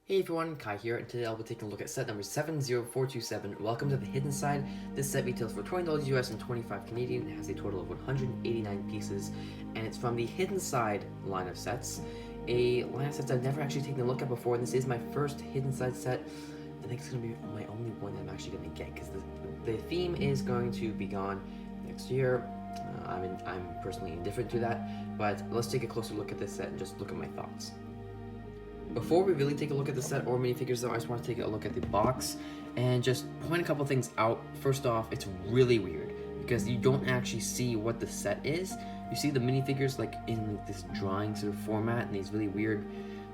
Hey everyone, Kai here, and today I'll be taking a look at set number 70427. Welcome to the Hidden Side. This set retails for $20 US and 25 Canadian. It has a total of 189 pieces, and it's from the Hidden Side line of sets. A line of sets I've never actually taken a look at before, and this is my first Hidden Side set. I think it's going to be my only one that I'm actually going to get, because the theme is going to be gone next year. I'm personally indifferent to that, but let's take a closer look at this set and just look at my thoughts. Before we really take a look at the set or minifigures though, I just want to take a look at the box and just point a couple things out. First off, it's really weird because you don't actually see what the set is. You see the minifigures like in this drawing sort of format and these really weird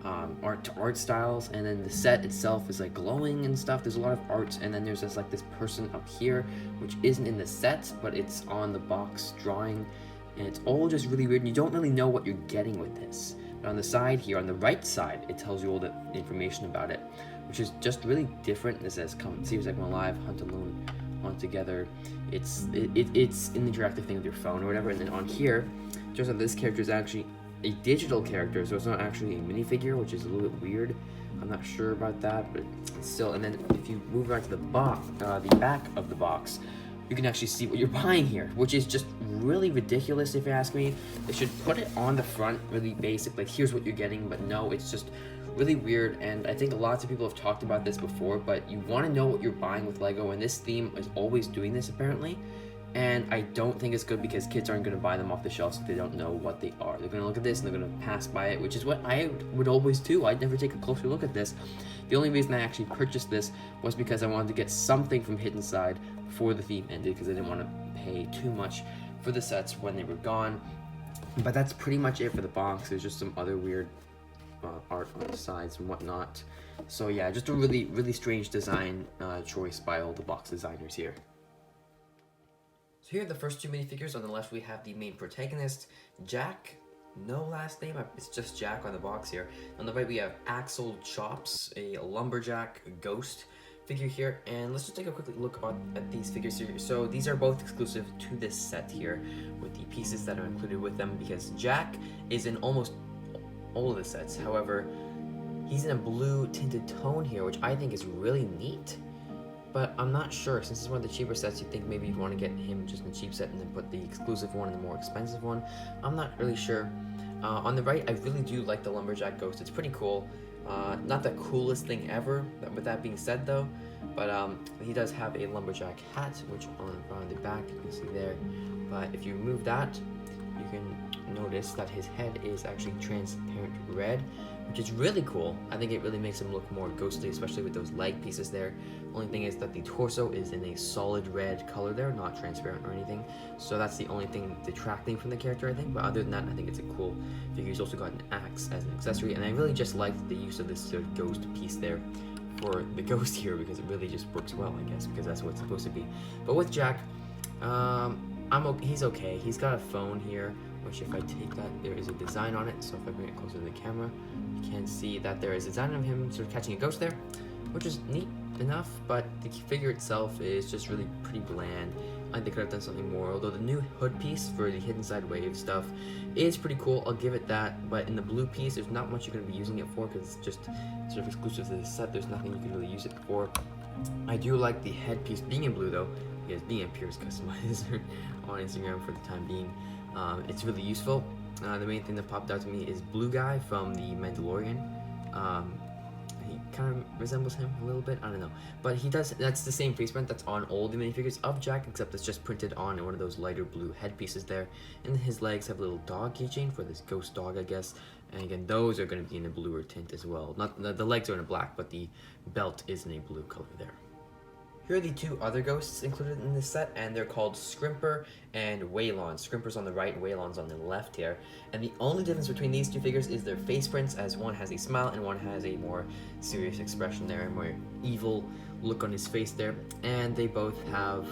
art styles, and then the set itself is like glowing and stuff. There's a lot of art, and then there's this person up here which isn't in the set but it's on the box drawing, and it's all just really weird and you don't really know what you're getting with this. But on the side here, on the right side, it tells you all the information about it, which is just really different. It says, "Come see us like one live, hunt alone, on together." It's an interactive thing with your phone or whatever. And then on here, just that this character is actually a digital character, so it's not actually a minifigure, which is a little bit weird. I'm not sure about that, but it's still. And then if you move around to the back of the box, you can actually see what you're buying here, which is just really ridiculous if you ask me. They should put it on the front, really basic, like here's what you're getting, but no, it's just really weird. And I think lots of people have talked about this before, but you want to know what you're buying with Lego, and this theme is always doing this apparently. And I don't think it's good because kids aren't going to buy them off the shelves if they don't know what they are. They're going to look at this and they're going to pass by it, which is what I would always do. I'd never take a closer look at this. The only reason I actually purchased this was because I wanted to get something from Hidden Side before the theme ended, because I didn't want to pay too much for the sets when they were gone. But that's pretty much it for the box. There's just some other weird art on the sides and whatnot. So yeah, just a really, really strange design choice by all the box designers here. So here are the first two minifigures. On the left we have the main protagonist, Jack. No last name, it's just Jack on the box here. On the right we have Axel Chops, a lumberjack ghost figure here, and let's just take a quick look at these figures here. So these are both exclusive to this set here, with the pieces that are included with them, because Jack is in almost all of the sets. However, he's in a blue tinted tone here, which I think is really neat. But I'm not sure, since it's one of the cheaper sets, you'd think maybe you'd want to get him just in a cheap set and then put the exclusive one in the more expensive one. I'm not really sure. On the right, I really do like the lumberjack ghost. It's pretty cool. Not the coolest thing ever, with that being said though, but he does have a lumberjack hat, which on the back you can see there. But if you remove that, you can notice that his head is actually transparent red, which is really cool. I think it really makes him look more ghostly, especially with those leg pieces there. Only thing is that the torso is in a solid red color there, not transparent or anything. So that's the only thing detracting from the character, I think. But other than that, I think it's a cool figure. He's also got an axe as an accessory, and I really just liked the use of this sort of ghost piece there for the ghost here, because it really just works well, I guess, because that's what it's supposed to be. But with Jack, he's okay. He's got a phone here, which if I take that, there is a design on it. So if I bring it closer to the camera, you can see that there is a design of him sort of catching a ghost there, which is neat enough, but the figure itself is just really pretty bland. I think they could have done something more, although the new hood piece for the Hidden Side Wave stuff is pretty cool, I'll give it that. But in the blue piece, there's not much you're going to be using it for, because it's just sort of exclusive to this set. There's nothing you can really use it for. I do like the headpiece being in blue though, because being in Pierce customizer on Instagram for the time being, it's really useful. The main thing that popped out to me is Blue Guy from the Mandalorian. He kind of resembles him a little bit, I don't know, but he does. That's the same face print that's on all the minifigures of Jack, except it's just printed on one of those lighter blue headpieces there. And his legs have a little dog keychain for this ghost dog, I guess. And again, those are going to be in a bluer tint as well. Not the legs are in a black, but the belt is in a blue color there. Here are the two other ghosts included in this set, and they're called Scrimper and Waylon. Scrimper's on the right, Waylon's on the left here. And the only difference between these two figures is their face prints, as one has a smile and one has a more serious expression there, a more evil look on his face there. And they both have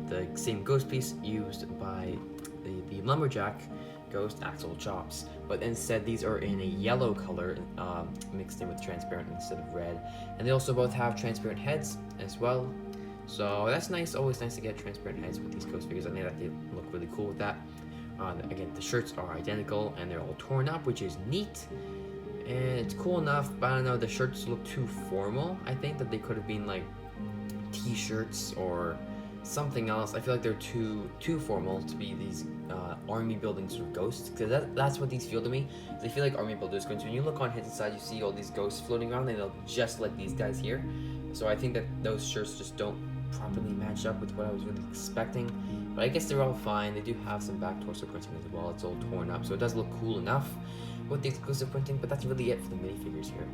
the same ghost piece used by the lumberjack ghost, Axel Chops, but instead these are in a yellow color mixed in with transparent instead of red. And they also both have transparent heads as well, so that's nice. Always nice to get transparent heads with these ghost figures. I think that they look really cool with that. Again, the shirts are identical and they're all torn up, which is neat. And it's cool enough, but I don't know, the shirts look too formal. I think that they could have been like t-shirts or something else. I feel like they're too formal to be these army building sort of ghosts, because that's what these feel to me. They feel like army builders, because when you look on Hidden Side, you see all these ghosts floating around. They look just like these guys here. So I think that those shirts just don't properly match up with what I was really expecting. But I guess they're all fine. They do have some back torso printing as well. It's all torn up, so it does look cool enough with the exclusive printing, but that's really it for the minifigures here.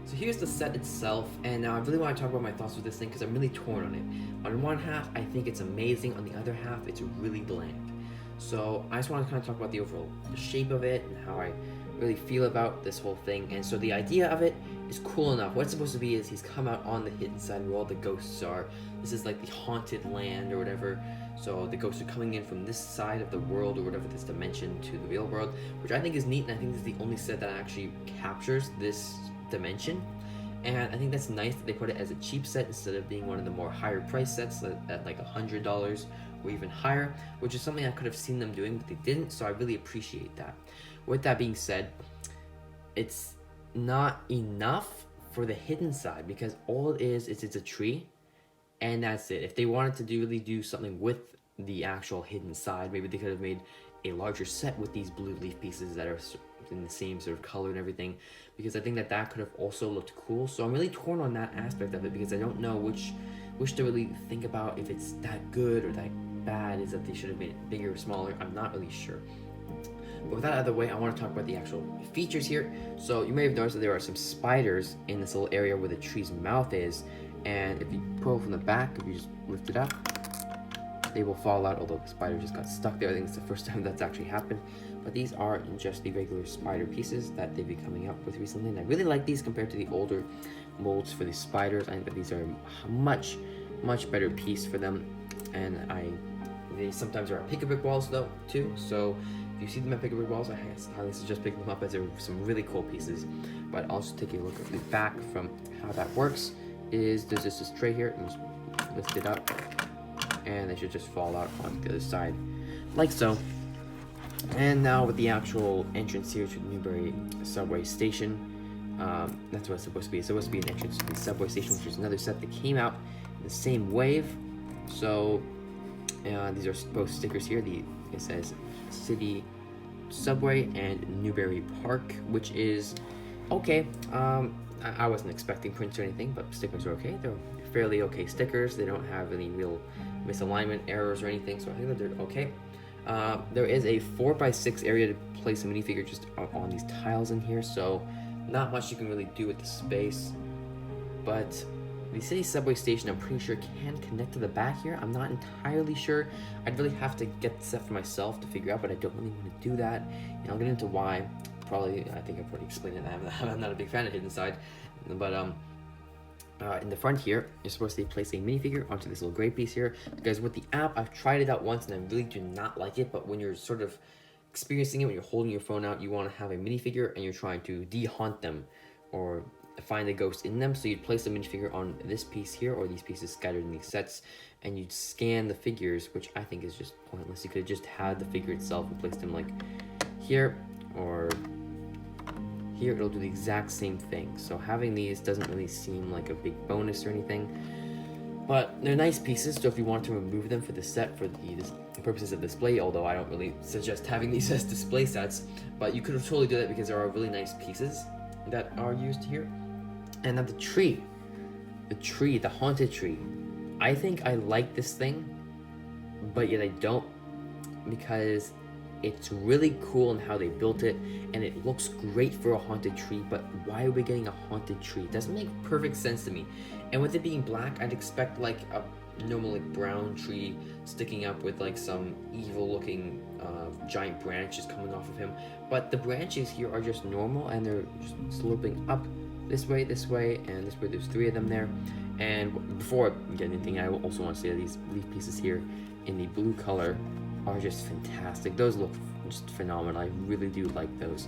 So here's the set itself, and now I really want to talk about my thoughts with this thing because I'm really torn on it. On one half, I think it's amazing. On the other half, it's really bland. So I just want to kind of talk about the overall shape of it and how I really feel about this whole thing. And so the idea of it is cool enough. What it's supposed to be is he's come out on the hidden side where all the ghosts are. This is like the haunted land or whatever. So the ghosts are coming in from this side of the world or whatever, this dimension, to the real world, which I think is neat, and I think this is the only set that actually captures this dimension. And I think that's nice that they put it as a cheap set instead of being one of the more higher price sets at like $100 or even higher, which is something I could have seen them doing, but they didn't, so I really appreciate that. With that being said, it's not enough for the hidden side, because all it is it's a tree, and that's it. If they wanted to really do something with the actual hidden side, maybe they could have made a larger set with these blue leaf pieces that are in the same sort of color and everything, because I think that could have also looked cool. So I'm really torn on that aspect of it, because I don't know which to really think about, if it's that good or that bad. Is that they should have made it bigger or smaller? I'm not really sure. But with that out of the way, I want to talk about the actual features here. So you may have noticed that there are some spiders in this little area where the tree's mouth is, and if you pull from the back, if you just lift it up, they will fall out, although the spider just got stuck there. I think it's the first time that's actually happened. But these are just the regular spider pieces that they've been coming up with recently, and I really like these compared to the older molds for the spiders. I think that these are a much better piece for them, and they sometimes are at pick-a-brick walls though too, so if you see them at pick-a-brick walls, I highly suggest picking them up, as they're some really cool pieces. But I'll just take a look at the back from how that works. There's just this tray here, and just lift it up, and they should just fall out on the other side, like so. And now with the actual entrance here to the Newbury subway station, that's what it's supposed to be. It's supposed to be an entrance to the subway station, which is another set that came out in the same wave. So these are both stickers here. It says City Subway and Newbury Park, which is okay. I wasn't expecting prints or anything, but stickers are okay. They're fairly okay stickers. They don't have any real misalignment errors or anything, so I think that they're okay. There is a 4x6 area to place a minifigure just on these tiles in here, so not much you can really do with the space. But the city subway station, I'm pretty sure, can connect to the back here. I'm not entirely sure. I'd really have to get the set for myself to figure out, but I don't really want to do that, and I'll get into why. Probably, I think I've already explained it. I'm not a big fan of Hidden Side, but in the front here, you're supposed to place a minifigure onto this little gray piece here, because with the app, I've tried it out once and I really do not like it. But when you're sort of experiencing it, when you're holding your phone out, you want to have a minifigure and you're trying to de-haunt them or find a ghost in them. So you'd place the minifigure on this piece here, or these pieces scattered in these sets, and you'd scan the figures, which I think is just pointless. You could have just had the figure itself and placed them like here or here. It'll do the exact same thing. So having these doesn't really seem like a big bonus or anything, but they're nice pieces. So if you want to remove them for the set for the purposes of display, although I don't really suggest having these as display sets, but you could have totally do that because there are really nice pieces that are used here. And now the haunted tree, I think I like this thing, but yet I don't, because it's really cool in how they built it, and it looks great for a haunted tree, but why are we getting a haunted tree? It doesn't make perfect sense to me. And with it being black, I'd expect like a normal like brown tree sticking up with like some evil looking giant branches coming off of him. But the branches here are just normal, and they're just sloping up this way, and this way. There's 3 of them there. And before I get anything, I also want to say that these leaf pieces here in the blue color are just fantastic. Those look just phenomenal. I really do like those.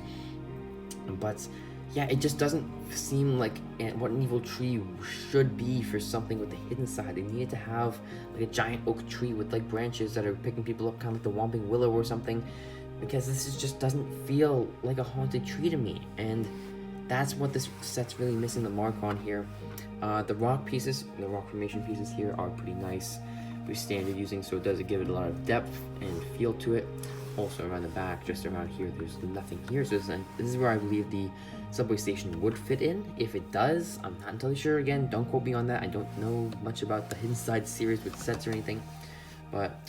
But yeah, it just doesn't seem like what an evil tree should be for something with the hidden side. They needed to have like a giant oak tree with like branches that are picking people up, kind of like the Whomping Willow or something. because just doesn't feel like a haunted tree to me, and that's what this set's really missing the mark on here. The rock pieces, the rock formation pieces here are pretty nice, pretty standard using, so it does give it a lot of depth and feel to it. Also around the back, just around here, there's nothing here, so this is where I believe the subway station would fit in. If it does, I'm not entirely sure. Again, don't quote me on that. I don't know much about the Hidden Side series with sets or anything, but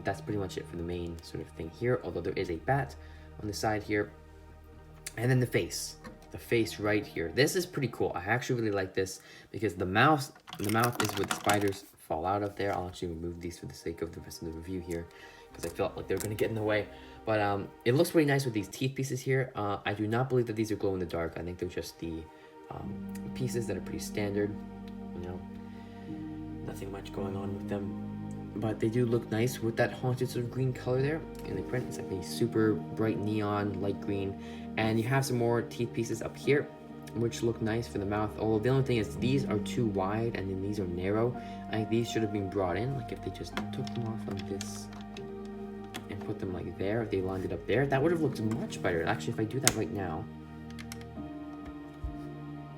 that's pretty much it for the main sort of thing here, although there is a bat on the side here. And then the face right here. This is pretty cool. I actually really like this because the mouth is where the spiders fall out of there. I'll actually remove these for the sake of the rest of the review here, because I felt like they were going to get in the way. But it looks pretty nice with these teeth pieces here. I do not believe that these are glow in the dark. I think they're just the pieces that are pretty standard. You know, nothing much going on with them. But they do look nice with that haunted sort of green color there in the print. It's like a super bright neon light green. And you have some more teeth pieces up here, which look nice for the mouth. Although the only thing is these are too wide and then these are narrow. I think these should have been brought in. Like if they just took them off like this and put them like there, if they lined it up there, that would have looked much better. Actually, if I do that right now,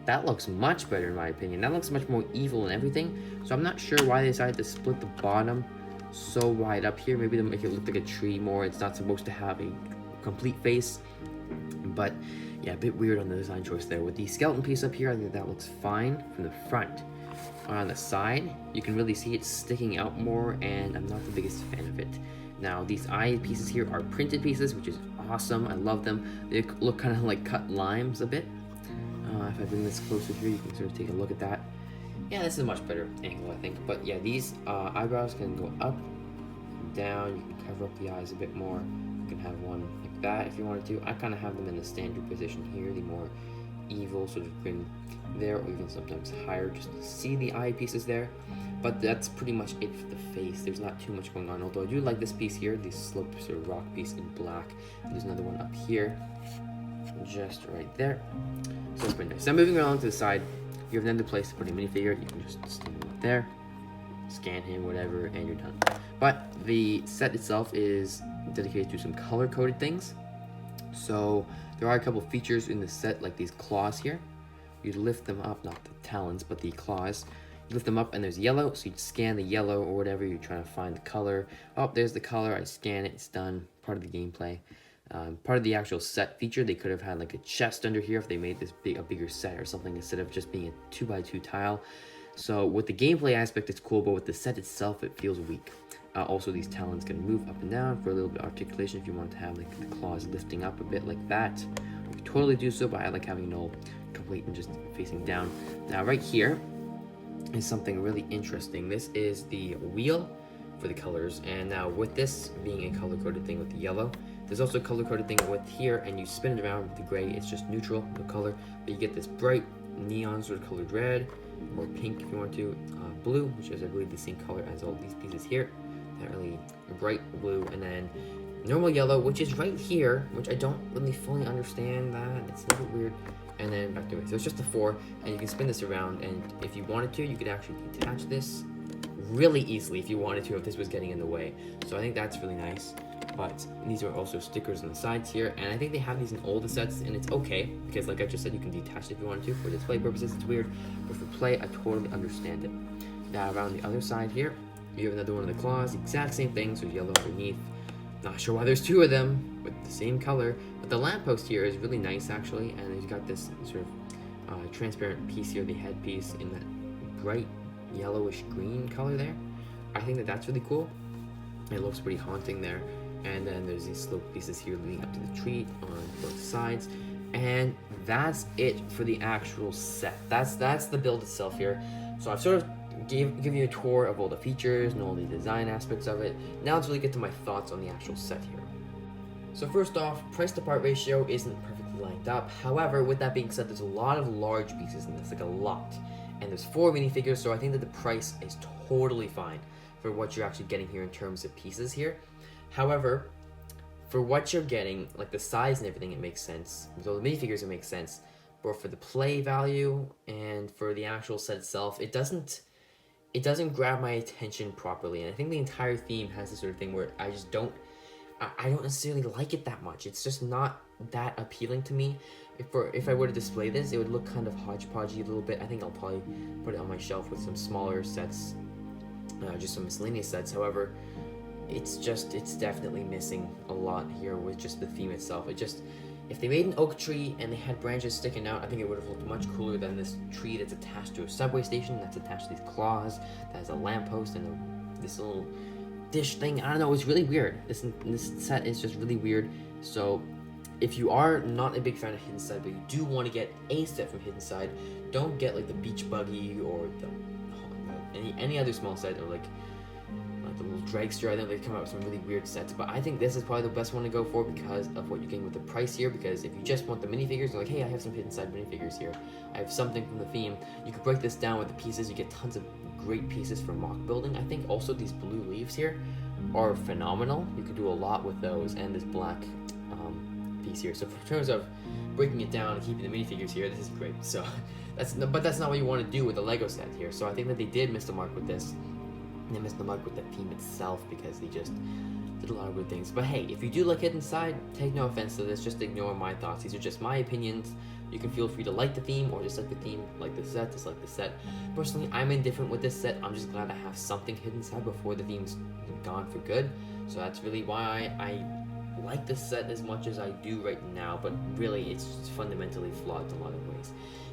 that looks much better in my opinion. That looks much more evil and everything. So I'm not sure why they decided to split the bottom so wide up here. Maybe to make it look like a tree more. It's not supposed to have a complete face. But yeah, a bit weird on the design choice there. With the skeleton piece up here, I think that looks fine from the front. On the side, you can really see it sticking out more, and I'm not the biggest fan of it. Now, these eye pieces here are printed pieces, which is awesome. I love them. They look kind of like cut limes a bit. If I bring this closer here, you can sort of take a look at that. Yeah, this is a much better angle, I think. But yeah, these eyebrows can go up and down. You can cover up the eyes a bit more. You can have one like that if you wanted to. I kind of have them in the standard position here, the more evil sort of grin there, or even sometimes higher, just to see the eye pieces there. But that's pretty much it for the face. There's not too much going on, although I do like this piece here, the sloped sort of rock piece in black. And there's another one up here, just right there. So it's pretty nice. Now moving along to the side, you have another place to put a minifigure. You can just stand him up there, scan him, whatever, and you're done. But the set itself is dedicated to some color-coded things. So there are a couple features in the set, like these claws here. You lift them up, not the talons, but the claws. You lift them up and there's yellow, so you scan the yellow or whatever, you're trying to find the color. Oh, there's the color, I scan it, it's done, part of the gameplay. Part of the actual set feature, they could have had like a chest under here if they made this a bigger set or something instead of just being a 2x2 tile. So with the gameplay aspect, it's cool, but with the set itself, it feels weak. Also, these talons can move up and down for a little bit of articulation if you want to have like the claws lifting up a bit like that. You can totally do so, but I like having it all complete and just facing down. Now right here is something really interesting. This is the wheel for the colors, and now with this being a color-coded thing with the yellow, there's also a color-coded thing with here, and you spin it around with the gray. It's just neutral, no color, but you get this bright neon sort of colored red, or pink if you want to, blue, which is I believe the same color as all these pieces here, that really bright blue, and then normal yellow, which is right here, which I don't really fully understand that. It's a little weird. And then back to it. So it's just the four, and you can spin this around, and if you wanted to, you could actually detach this really easily if you wanted to, if this was getting in the way. So I think that's really nice. But these are also stickers on the sides here, and I think they have these in all the sets, and it's okay, because like I just said, you can detach it if you wanted to. For display purposes, it's weird, but for play, I totally understand it. Now around the other side here, you have another one of the claws, exact same thing, so yellow underneath. Not sure why there's two of them with the same color, but the lamppost here is really nice actually, and you've got this sort of transparent piece here, the headpiece in that bright yellowish green color there. I think that that's really cool. It looks pretty haunting there. And then there's these sloped pieces here leading up to the tree on both sides. And that's it for the actual set. That's the build itself here. So I've sort of give you a tour of all the features and all the design aspects of it. Now let's really get to my thoughts on the actual set here. So first off, price to part ratio isn't perfectly lined up. However, with that being said, there's a lot of large pieces in this, like a lot. And there's 4 minifigures, so I think that the price is totally fine for what you're actually getting here in terms of pieces here. However, for what you're getting, like the size and everything, it makes sense. With all the minifigures, it makes sense. But for the play value and for the actual set itself, it doesn't grab my attention properly. And I think the entire theme has this sort of thing where I I don't necessarily like it that much. It's just not that appealing to me. If I were to display this, it would look kind of hodgepodgey a little bit. I think I'll probably put it on my shelf with some smaller sets, just some miscellaneous sets. However, it's definitely missing a lot here with just the theme itself. If they made an oak tree and they had branches sticking out, I think it would have looked much cooler than this tree that's attached to a subway station, that's attached to these claws, that has a lamppost and this little dish thing. I don't know, it's really weird. This set is just really weird. So if you are not a big fan of Hidden Side, but you do want to get a set from Hidden Side, don't get like the beach buggy or any other small set, or like the little dragster. I think they come out with some really weird sets, but I think this is probably the best one to go for because of what you're getting with the price here. Because if you just want the minifigures, you're like, hey, I have some Hidden Side minifigures here, I have something from the theme, you could break this down with the pieces. You get tons of great pieces for mock building. I think also these blue leaves here are phenomenal. You could do a lot with those, and this black piece here. So in terms of breaking it down and keeping the minifigures here, this is great. So that's not what you want to do with the Lego set here. So I think that they did miss the mark with this. They missed the mark with the theme itself because they just did a lot of good things. But hey, if you do like Hidden Side, take no offense to this. Just ignore my thoughts. These are just my opinions. You can feel free to like the theme or dislike the theme, like the set, dislike the set. Personally, I'm indifferent with this set. I'm just glad I have something Hidden Side before the theme's gone for good. So that's really why I like this set as much as I do right now, but really it's just fundamentally flawed in a lot of ways.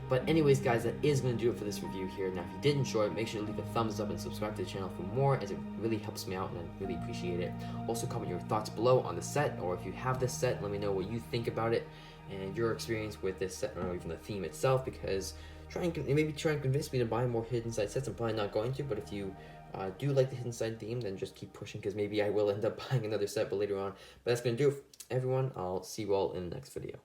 But anyways, guys, that is going to do it for this review here. Now, if you did enjoy it, make sure to leave a thumbs up and subscribe to the channel for more, as it really helps me out and I really appreciate it. Also, comment your thoughts below on the set, or if you have this set, let me know what you think about it and your experience with this set, or even the theme itself, because maybe try and convince me to buy more Hidden Side sets. I'm probably not going to, but if you do like the Hidden Side theme, then just keep pushing, because maybe I will end up buying another set but later on. But that's going to do it, everyone. I'll see you all in the next video.